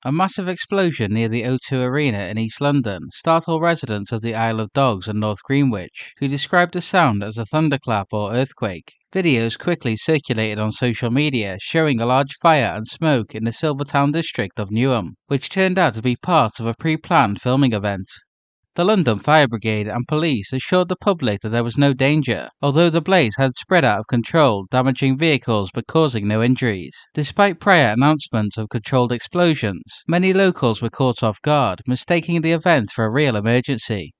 A massive explosion near the O2 Arena in East London startled residents of the Isle of Dogs and North Greenwich, who described the sound as a thunderclap or earthquake. Videos quickly circulated on social media showing a large fire and smoke in the Silvertown district of Newham, which turned out to be part of a pre-planned filming event. The London Fire Brigade and police assured the public that there was no danger, although the blaze had spread out of control, damaging vehicles but causing no injuries. Despite prior announcements of controlled explosions, many locals were caught off guard, mistaking the event for a real emergency.